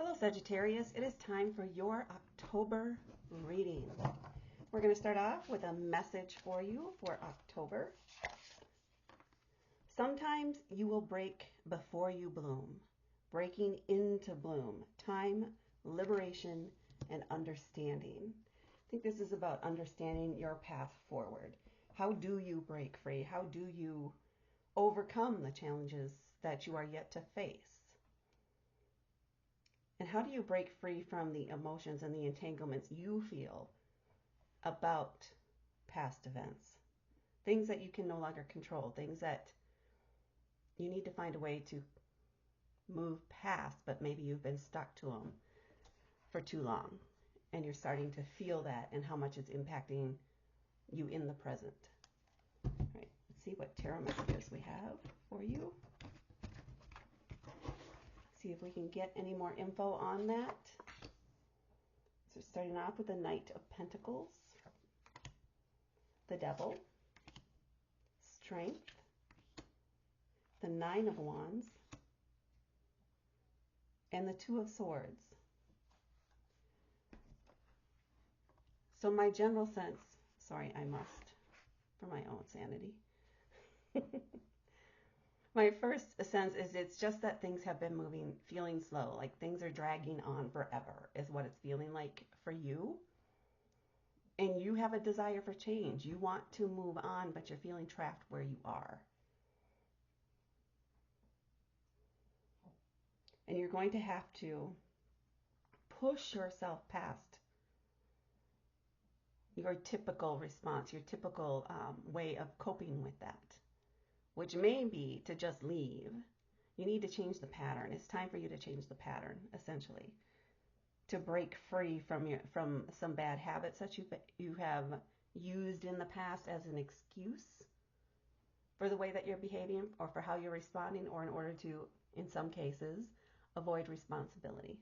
Hello Sagittarius, it is time for your October reading. We're going to start off with a message for you for October. Sometimes you will break before you bloom, breaking into bloom, time, liberation, and understanding. I think this is about understanding your path forward. How do you break free? How do you overcome the challenges that you are yet to face? And how do you break free from the emotions and the entanglements you feel about past events? Things that you can no longer control, things that you need to find a way to move past, but maybe you've been stuck to them for too long. And you're starting to feel that and how much it's impacting you in the present. All right, let's see what tarot messages we have for you. See if we can get any more info on that. So starting off with the Knight of Pentacles, the Devil, Strength, the Nine of Wands, and the Two of Swords. So my general sense, sorry, I must, for my own sanity. My first sense is it's just that things have been moving, feeling slow, like things are dragging on forever is what it's feeling like for you. And you have a desire for change. You want to move on, but you're feeling trapped where you are. And you're going to have to push yourself past your typical response, your typical way of coping with that, which may be to just leave. You need to change the pattern. It's time for you to change the pattern, essentially, to break free from some bad habits that you have used in the past as an excuse for the way that you're behaving or for how you're responding, or in order to, in some cases, avoid responsibility.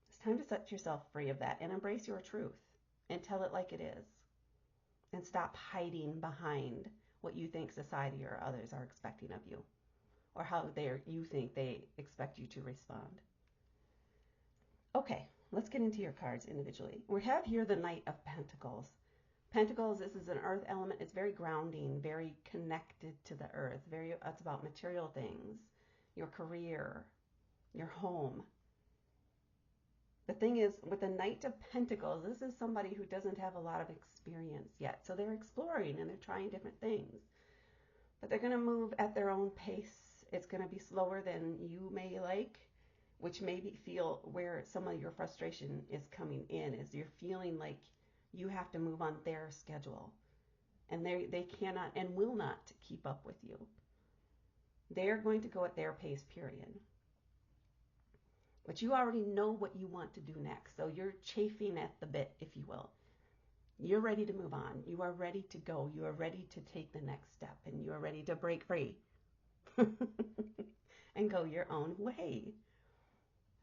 It's time to set yourself free of that and embrace your truth and tell it like it is. And stop hiding behind what you think society or others are expecting of you, or how you think they expect you to respond. Okay, let's get into your cards individually. We have here the Knight of Pentacles. Pentacles, this is an earth element. It's very grounding, very connected to the earth. It's about material things, your career, your home. The thing is, with the Knight of Pentacles, this is somebody who doesn't have a lot of experience yet. So they're exploring and they're trying different things. But they're going to move at their own pace. It's going to be slower than you may like, which may feel where some of your frustration is coming in, is you're feeling like you have to move on their schedule. And they cannot and will not keep up with you. They're going to go at their pace, period. But you already know what you want to do next. So you're chafing at the bit, if you will. You're ready to move on. You are ready to go. You are ready to take the next step. And you are ready to break free. And go your own way.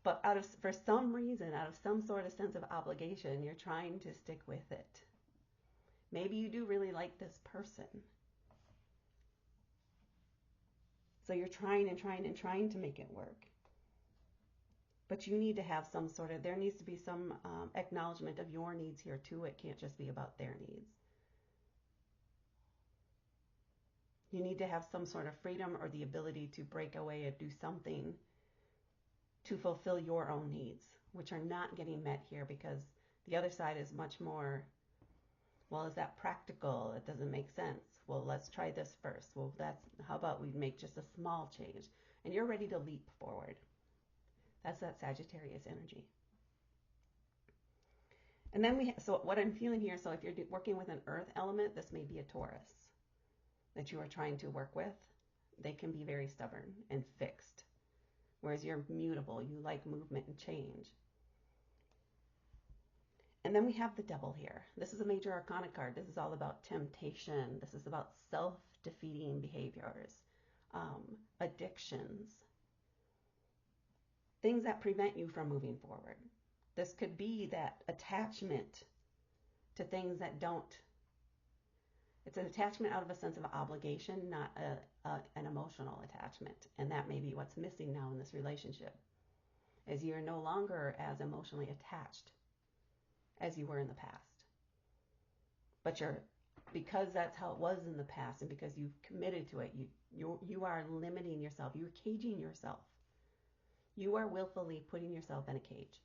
But for some reason, out of some sort of sense of obligation, you're trying to stick with it. Maybe you do really like this person. So you're trying and trying and trying to make it work. But you need to have some sort of, there needs to be some acknowledgement of your needs here too. It can't just be about their needs. You need to have some sort of freedom or the ability to break away and do something to fulfill your own needs, which are not getting met here because the other side is much more, well, is that practical? It doesn't make sense. Well, let's try this first. Well, how about we make just a small change? And you're ready to leap forward. That's that Sagittarius energy. And then so what I'm feeling here, so if you're working with an earth element, this may be a Taurus that you are trying to work with. They can be very stubborn and fixed, whereas you're mutable. You like movement and change. And then we have the Devil here. This is a major arcana card. This is all about temptation. This is about self-defeating behaviors, addictions, things that prevent you from moving forward. This could be that attachment to things that don't It's an attachment out of a sense of obligation, not an emotional attachment. And that may be what's missing now in this relationship, is you're no longer as emotionally attached as you were in the past. But because that's how it was in the past, and because you've committed to it, you are limiting yourself. You're caging yourself. You are willfully putting yourself in a cage.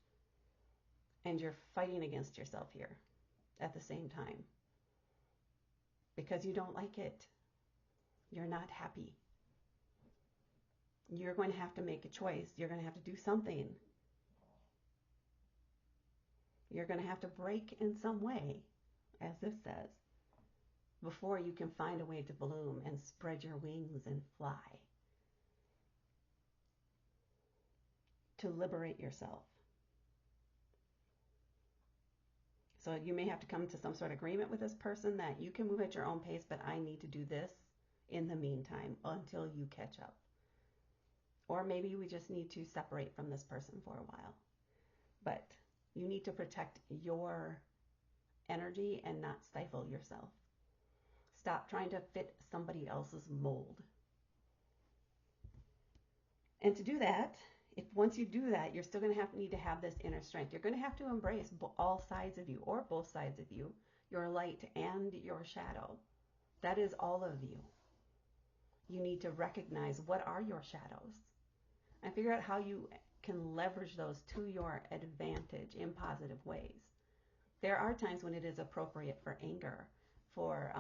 And you're fighting against yourself here at the same time. Because you don't like it. You're not happy. You're going to have to make a choice. You're going to have to do something. You're going to have to break in some way, as this says, before you can find a way to bloom and spread your wings and fly. To liberate yourself. So you may have to come to some sort of agreement with this person that you can move at your own pace, but I need to do this in the meantime until you catch up. Or maybe we just need to separate from this person for a while. But you need to protect your energy and not stifle yourself. Stop trying to fit somebody else's mold. And to do that, once you do that, you're still going to need to have this inner strength. You're going to have to embrace all sides of you, or both sides of you, your light and your shadow. That is all of you. You need to recognize what are your shadows and figure out how you can leverage those to your advantage in positive ways. There are times when it is appropriate for anger, for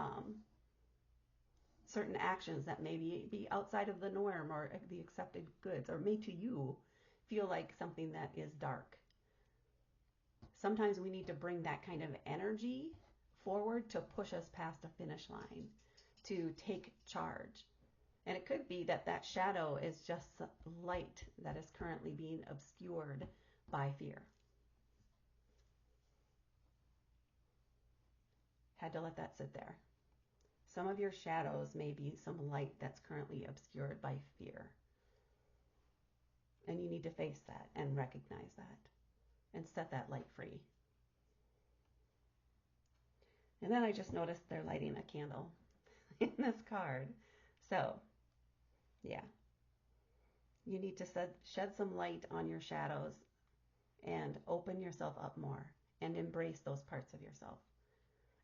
certain actions that may be outside of the norm or the accepted goods, or may to you feel like something that is dark. Sometimes we need to bring that kind of energy forward to push us past a finish line, to take charge. And it could be that that shadow is just light that is currently being obscured by fear. Had to let that sit there. Some of your shadows may be some light that's currently obscured by fear. And you need to face that and recognize that and set that light free. And then I just noticed they're lighting a candle in this card. So, yeah. You need to shed some light on your shadows and open yourself up more and embrace those parts of yourself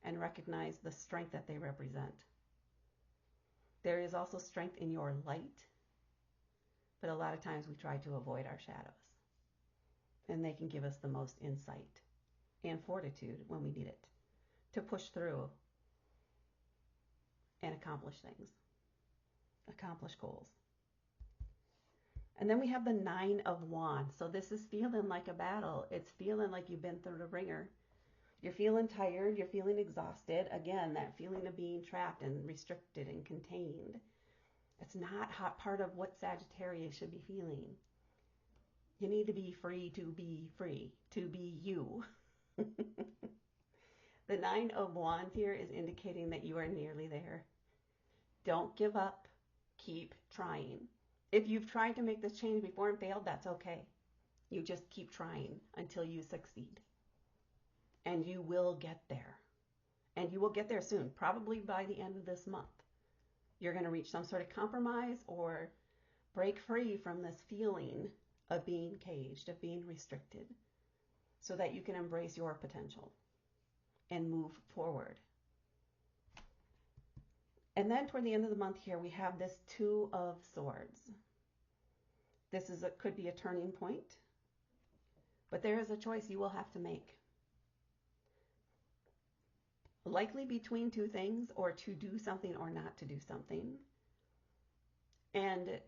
and recognize the strength that they represent. There is also strength in your light, but a lot of times we try to avoid our shadows. And they can give us the most insight and fortitude when we need it to push through and accomplish things, accomplish goals. And then we have the 9 of Wands. So this is feeling like a battle. It's feeling like you've been through the ringer. You're feeling tired. You're feeling exhausted. Again, that feeling of being trapped and restricted and contained. It's not part of what Sagittarius should be feeling. You need to be free, to be you. The 9 of Wands here is indicating that you are nearly there. Don't give up. Keep trying. If you've tried to make this change before and failed, that's okay. You just keep trying until you succeed. And you will get there. And you will get there soon, probably by the end of this month. You're going to reach some sort of compromise or break free from this feeling of being caged, of being restricted, so that you can embrace your potential and move forward. And then toward the end of the month here, we have this 2 of Swords. This could be a turning point, but there is a choice you will have to make. Likely between 2 things, or to do something or not to do something. And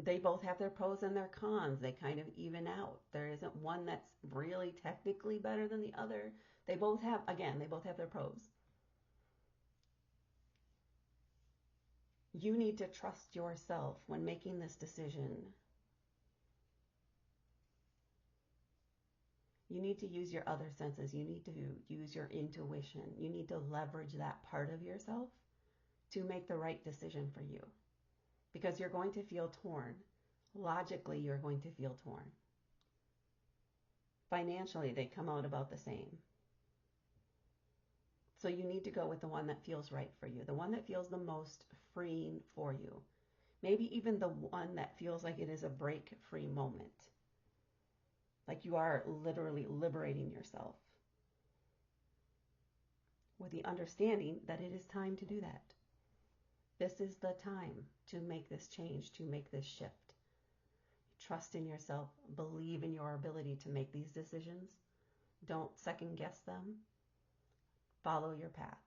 they both have their pros and their cons. They kind of even out. There isn't one that's really technically better than the other. They both have their pros. You need to trust yourself when making this decision. You need to use your other senses. You need to use your intuition. You need to leverage that part of yourself to make the right decision for you. Because you're going to feel torn. Logically, you're going to feel torn. Financially, they come out about the same. So you need to go with the one that feels right for you, the one that feels the most freeing for you. Maybe even the one that feels like it is a break-free moment. Like you are literally liberating yourself. With the understanding that it is time to do that. This is the time to make this change, to make this shift. Trust in yourself. Believe in your ability to make these decisions. Don't second guess them. Follow your path.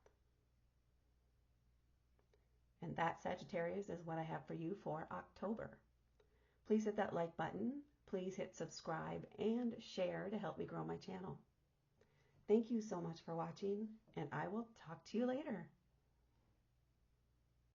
And that, Sagittarius, is what I have for you for October. Please hit that like button. Please hit subscribe and share to help me grow my channel. Thank you so much for watching, and I will talk to you later.